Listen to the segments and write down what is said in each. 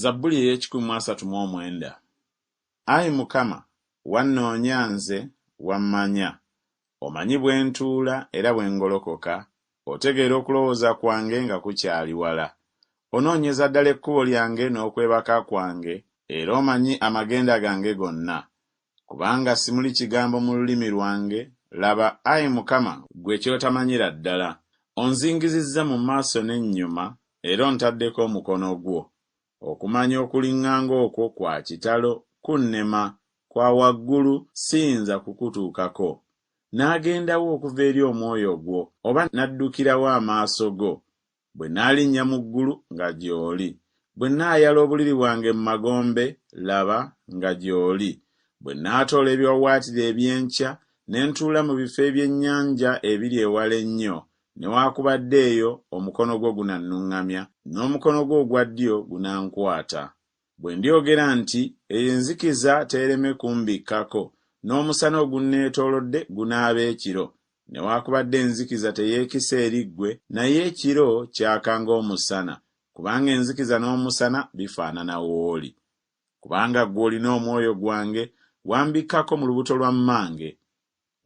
Zabbuli ey'ekikumi Ayi Mukama, wannoonya nze, wammanya. Omanyi bwe ntuula era bwe ngolokoka, otegeera okulowooza kwange nga kukyali wala. Onoonyeza ddala ekkubo lyange n'okwebaka kwange, era omanyi amagenda gange gonna. Kubanga simuli kigambo mu lulimi lwange, laba, Ayi Mukama, ggwe ky'otamanyira ddala. Onzingizizza mu maaso n'ennyuma, era ontaddeko omukono gwo. Okumanya okuliŋŋanga okwo kwa kitalo kunnema, kwa waggulu siyinza kukutuukako. N'agendawo okuva eri omwoyo gwo, oba n'addukirawo amaaso go. Bwe naalinnya mu ggulu nga gy'oli, bwe naayala obuliri bwange mu magombe, laba nga gy'oli. Bwe naatoola ebiwawaatiro eby'enkya, ne ntuula mu bifo eby'ennyanja ebiri ewala ennyo, newaakubadde eyo omukono gwo gunannuŋŋamya, n'omukono gwo ogwa ddyo gunankwata. Bwe ndyogera nti eyo enzikiza teereme kumbikkako, n'omusana ogunneetoolodde gunaaba ekiro, newaakubadde enzikiza teyeekisa eri ggwe, naye ekiro kyaka ng'omusana, kubanga enzikiza n'omusana bifaanana w'oli. Kubanga ggwe olina omwoyo gwange, wambikkako mu lubuto lwa mmange.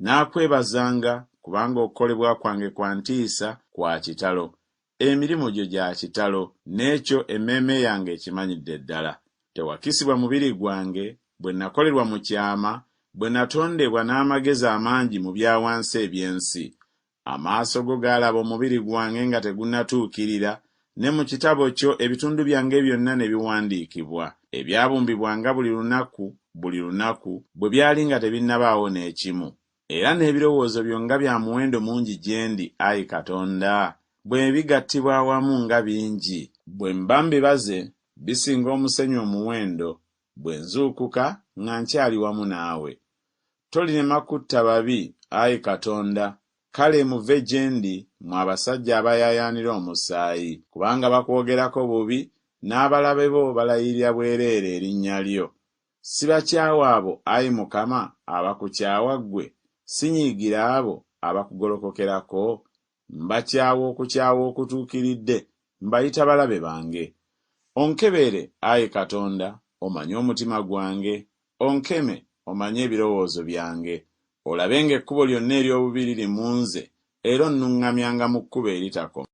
Naakwebazanga, kubanga okukolebwa kwange kwa ntiisa kwa kitalo. Emirimu gyo gya kitalo, n'ekyo emmeeme yange ekimanyidde ddala. Tewakisibwa mubiri gwange, bwe nakolerwa mu kyama, bwe natondebwa n'amagezi amangi mu byawansi eby'ensi. Amaaso go gaalaba omubiri gwange nga tegunnatuukirira, ne mu kitabo kyo ebitundu byange byonna ne biwandiikibwa, ebyabumbibwanga buli lunaku, bwe byali nga tebinnabaawo n'ekimu. Era n'ebirowoozo byo nga bya muwendo mungi gye ndi, Ayi Katonda, bwe bigattibwa awamu nga bingi. Bwe mba mbibaze, bisinga omusenyu omuwendo, bwe nzuukuka nga nkyali wamu naawe. Tolinema kutta babi, Ayi Katonda, kale muve gye ndi, mmwe abasajja abayaayaanira omusaayi, kubanga bakwogerako bubi, n'abalabe bo balayirira bwereere erinnya lyo. Sibakyawa abo, Ayi Mukama, abakukyawa ggwe, sinyiigira abo abakugolokokerako. Mbakyawa okukyawa okutuukiridde, mbayita balabe bange. Onkebere, Ayi Katonda, omanye omutima gwange, onkeme, omanye ebirowoozo byange. Olabe ng'ekkubo lyonna ery'obubi liri mu nze, era onnuŋŋamyanga mu kkubo eritakoma.